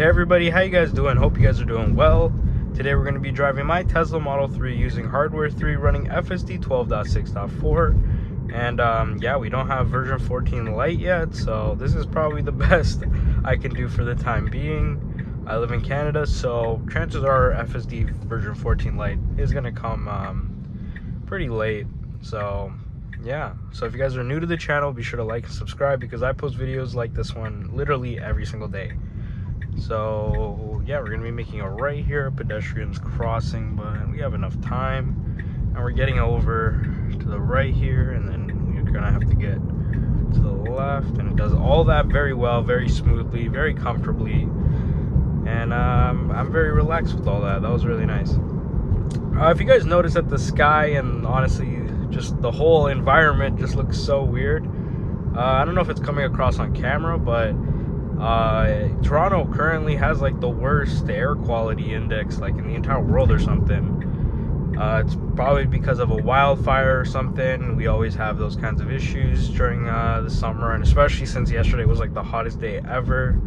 Hey everybody, how you guys doing? Hope you guys are doing well. Today we're going to be driving my Tesla Model 3 using hardware 3 running FSD 12.6.4. And yeah, we don't have version 14 Lite yet, so this is probably the best I can do for the time being. I live in Canada, so chances are FSD version 14 Lite is going to come pretty late. So yeah, so if you guys are new to the channel, be sure to like and subscribe because I post videos like this one literally every single day. So yeah, we're gonna be making a right here, pedestrians crossing, but we have enough time, and we're getting over to the right here, and then we're gonna have to get to the left, and it does all that very well, very smoothly, very comfortably, and I'm very relaxed with all that. That was really nice. If you guys notice that the sky and honestly just the whole environment just looks so weird, I don't know if it's coming across on camera, but Toronto currently has like the worst air quality index like in the entire world or something. It's probably because of a wildfire or something. We always have those kinds of issues during the summer, and especially since yesterday was like the hottest day ever.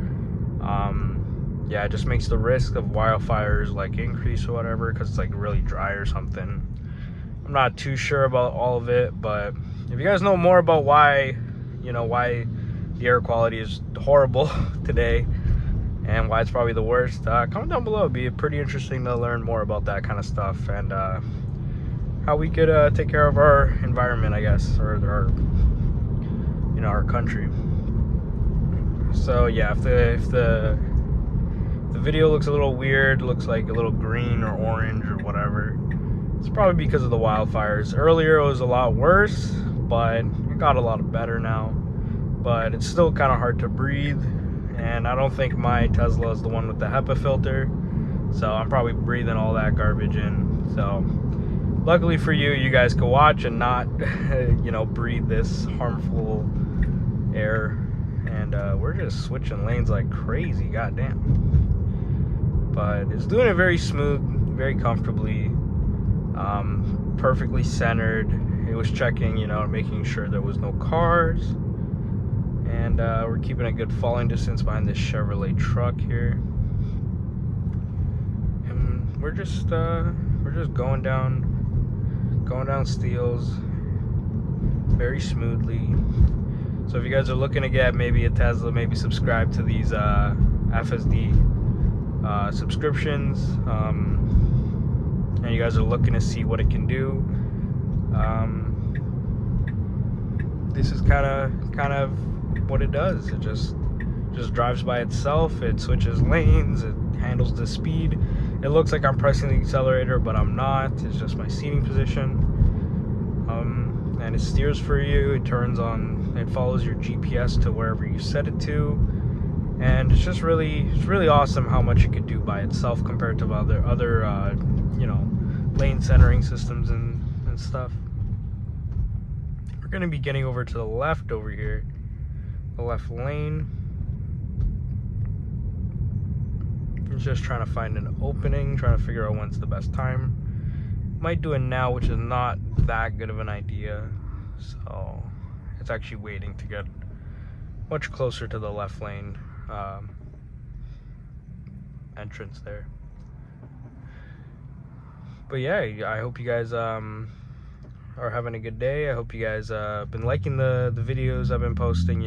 Yeah, it just makes the risk of wildfires like increase or whatever because it's like really dry or something. I'm not too sure about all of it, but if you guys know more about why the air quality is horrible today and why it's probably the worst, comment down below. It'd be pretty interesting to learn more about that kind of stuff and how we could take care of our environment, I guess, or our country. So yeah, if the video looks a little weird, looks like a little green or orange or whatever, it's probably because of the wildfires. Earlier it was a lot worse, but it got a lot better now. But it's still kind of hard to breathe, and I don't think my Tesla is the one with the HEPA filter, so I'm probably breathing all that garbage in. So luckily for you, you guys can watch and not breathe this harmful air. And we're just switching lanes like crazy, goddamn. But it's doing it very smooth, very comfortably, perfectly centered. It was checking, making sure there was no cars. And we're keeping a good falling distance behind this Chevrolet truck here, and we're just going down Steels very smoothly. So if you guys are looking to get maybe a Tesla, maybe subscribe to these FSD subscriptions, and you guys are looking to see what it can do, this is kind of what it does. It just drives by itself. It switches lanes, it handles the speed. It looks like I'm pressing the accelerator, but I'm not. It's just my seating position, and it steers for you. It turns on, it follows your GPS to wherever you set it to, and it's really awesome how much it could do by itself compared to other lane centering systems and stuff. We're going to be getting over to the left over here, the left lane. It's just trying to find an opening, trying to figure out when's the best time. Might do it now, which is not that good of an idea, so it's actually waiting to get much closer to the left lane entrance there. But yeah, I hope you guys are having a good day. I hope you guys been liking the videos I've been posting.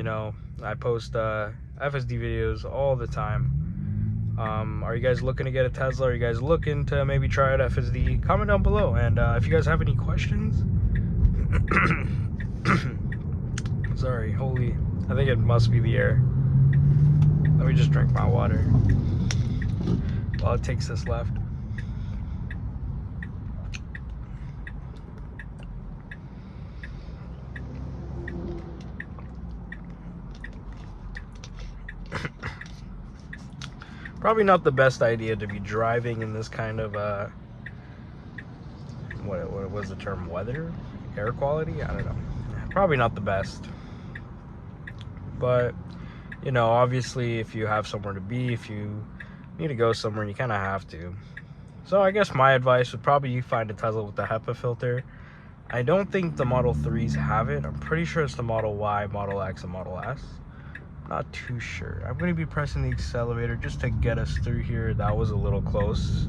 I post FSD videos all the time. Are you guys looking to get a Tesla? Are you guys looking to maybe try out FSD? Comment down below. And if you guys have any questions, sorry, holy, I think it must be the air. Let me just drink my water while it takes this left. Probably not the best idea to be driving in this kind of what was the term, weather, air quality, I don't know. Probably not the best, but obviously if you have somewhere to be, if you need to go somewhere, you kind of have to. So I guess my advice would probably you find a Tesla with the HEPA filter. I don't think the Model 3s have it. I'm pretty sure it's the Model Y, Model X, and Model S. Not too sure. I'm going to be pressing the accelerator just to get us through here. That was a little close.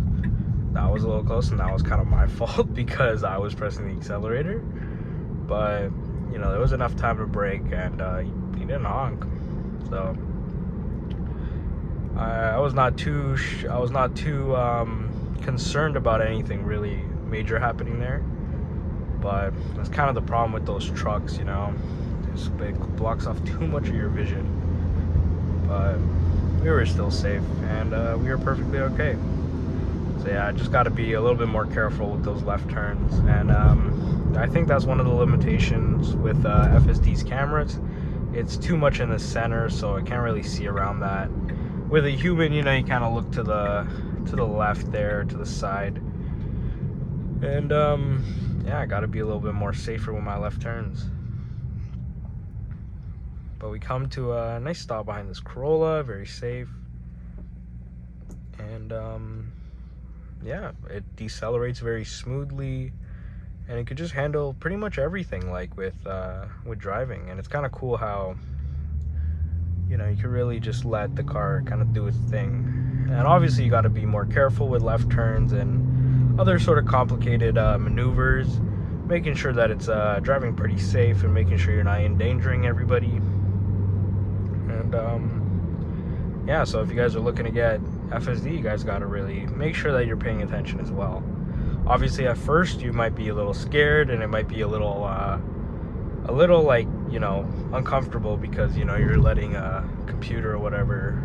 That was a little close, and that was kind of my fault because I was pressing the accelerator. But, you know, there was enough time to brake, and he didn't honk. So I was not too concerned about anything really major happening there. But that's kind of the problem with those trucks, you know. It blocks off too much of your vision. But we were still safe, and we were perfectly okay. So yeah, I just got to be a little bit more careful with those left turns. And I think that's one of the limitations with FSD's cameras. It's too much in the center, so I can't really see around that. With a human, you know, you kind of look to the left there, to the side. And yeah, I got to be a little bit more safer with my left turns. But we come to a nice stop behind this Corolla, very safe. And yeah, it decelerates very smoothly, and it could just handle pretty much everything, like with driving. And it's kind of cool how, you know, you can really just let the car kind of do its thing. And obviously you got to be more careful with left turns and other sort of complicated maneuvers, making sure that it's driving pretty safe and making sure you're not endangering everybody. And yeah, so if you guys are looking to get FSD, you guys got to really make sure that you're paying attention as well. Obviously at first you might be a little scared, and it might be a little like, you know, uncomfortable, because, you know, you're letting a computer or whatever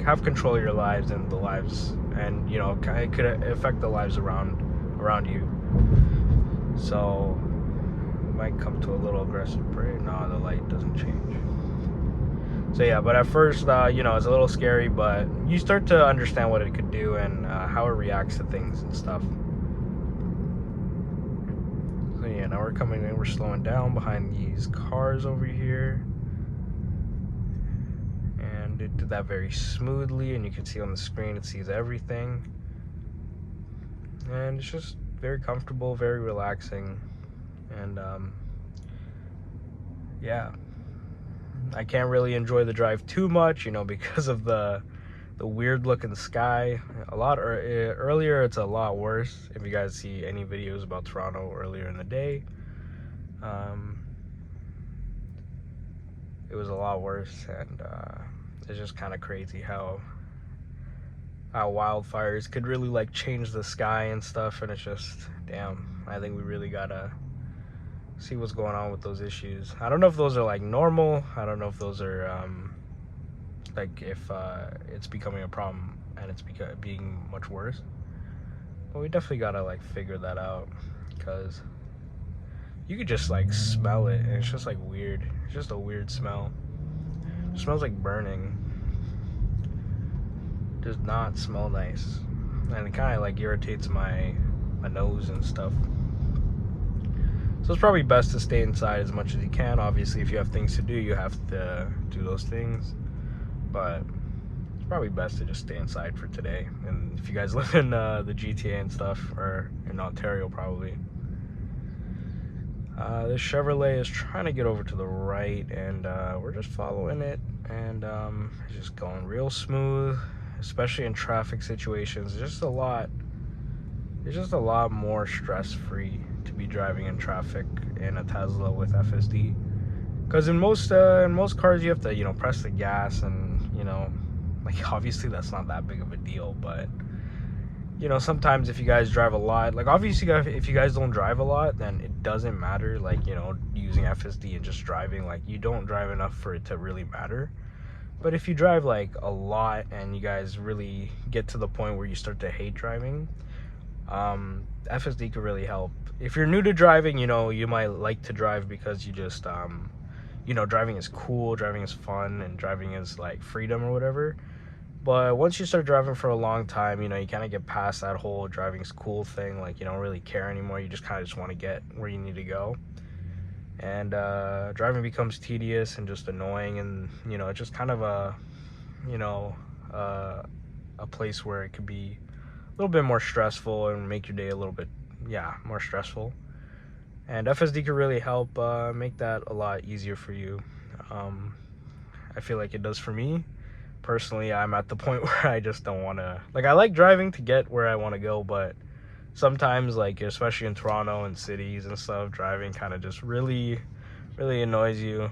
have control of your lives and the lives, and, you know, it could affect the lives around you. So it might come to a little aggressive brake. No, the light doesn't change. So yeah, but at first, you know, it's a little scary, but you start to understand what it could do and how it reacts to things and stuff. So yeah, now we're coming in, we're slowing down behind these cars over here. And it did that very smoothly, and you can see on the screen, it sees everything. And it's just very comfortable, very relaxing. And yeah. I can't really enjoy the drive too much, you know, because of the weird looking sky. Earlier it's a lot worse. If you guys see any videos about Toronto earlier in the day, it was a lot worse. And it's just kind of crazy how wildfires could really like change the sky and stuff. And it's just, damn, I think we really gotta see what's going on with those issues. I don't know if those are like normal. I don't know if those are like if it's becoming a problem and it's being much worse. But we definitely gotta like figure that out, because you could just like smell it, and it's just like weird. It's just a weird smell. It smells like burning. It does not smell nice, and it kind of like irritates my nose and stuff. So it's probably best to stay inside as much as you can. Obviously, if you have things to do, you have to do those things. But it's probably best to just stay inside for today. And if you guys live in the GTA and stuff, or in Ontario probably. This Chevrolet is trying to get over to the right, and we're just following it. And it's just going real smooth, especially in traffic situations. It's just a lot more stress-free to be driving in traffic in a Tesla with FSD, because in most cars you have to, you know, press the gas, and, you know, like obviously that's not that big of a deal. But, you know, sometimes if you guys drive a lot, like obviously if you guys don't drive a lot, then it doesn't matter, like, you know, using FSD and just driving, like you don't drive enough for it to really matter. But if you drive like a lot and you guys really get to the point where you start to hate driving, FSD could really help. If you're new to driving, you know, you might like to drive because you just you know, driving is cool, driving is fun, and driving is like freedom or whatever. But once you start driving for a long time, you know, you kind of get past that whole driving's cool thing. Like, you don't really care anymore. You just kind of just want to get where you need to go. And driving becomes tedious and just annoying, and, you know, it's just kind of a, you know, a place where it could be a little bit more stressful and make your day a little bit, yeah, more stressful. And FSD could really help make that a lot easier for you. I feel like it does for me. Personally, I'm at the point where I just don't want to, like, I like driving to get where I want to go, but sometimes, like, especially in Toronto and cities and stuff, driving kind of just really annoys you,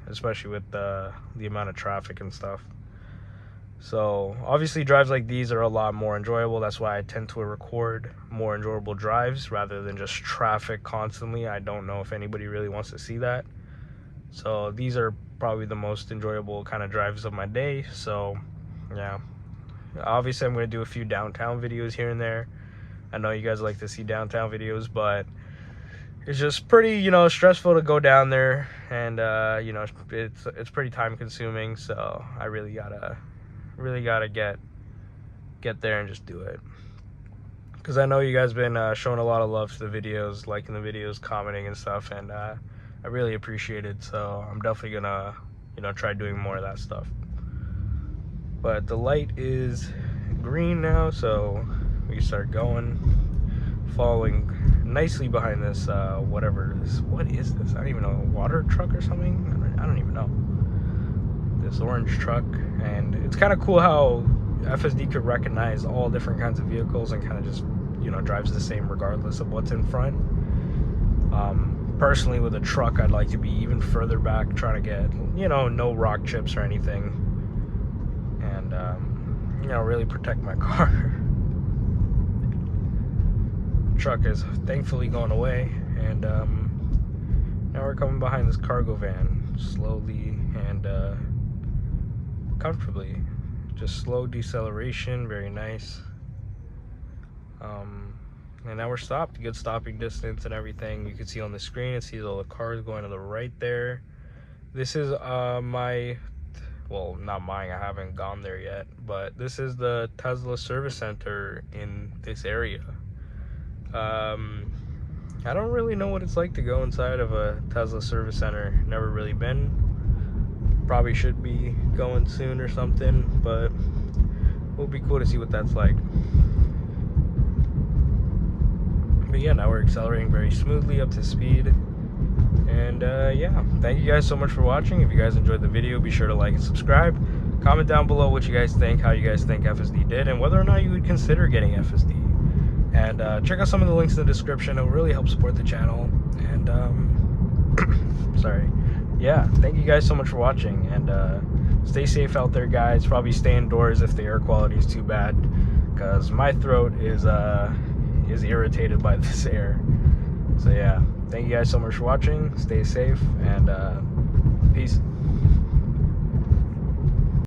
especially with the amount of traffic and stuff. So obviously drives like these are a lot more enjoyable. That's why I tend to record more enjoyable drives rather than just traffic constantly. I don't know if anybody really wants to see that. So these are probably the most enjoyable kind of drives of my day. So yeah, obviously I'm going to do a few downtown videos here and there. I know you guys like to see downtown videos, but it's just pretty, you know, stressful to go down there, and you know, it's pretty time consuming. So I really gotta get there and just do it, because I know you guys been showing a lot of love to the videos, liking the videos, commenting and stuff, and I really appreciate it. So I'm definitely gonna, you know, try doing more of that stuff. But the light is green now, so we can start going, following nicely behind this whatever this, what is this, I don't even know, a water truck or something, I don't even know, this orange truck. And it's kind of cool how FSD could recognize all different kinds of vehicles and kind of just, you know, drives the same regardless of what's in front. Personally, with a truck, I'd like to be even further back, trying to get, you know, no rock chips or anything, and you know, really protect my car. Truck is thankfully going away, and now we're coming behind this cargo van slowly and comfortably. Just slow deceleration, very nice. And now we're stopped, good stopping distance and everything. You can see on the screen, it sees all the cars going to the right there. This is my, well, not mine, I haven't gone there yet, but this is the Tesla service center in this area. I don't really know what it's like to go inside of a Tesla service center. Never really been. Probably should be going soon or something, but it will be cool to see what that's like. But yeah, now we're accelerating very smoothly up to speed. And yeah, thank you guys so much for watching. If you guys enjoyed the video, be sure to like and subscribe. Comment down below what you guys think, how you guys think FSD did, and whether or not you would consider getting FSD. And check out some of the links in the description. It will really help support the channel. And sorry, yeah, thank you guys so much for watching, and stay safe out there, guys. Probably stay indoors if the air quality is too bad, because my throat is irritated by this air. So yeah, thank you guys so much for watching. Stay safe, and peace.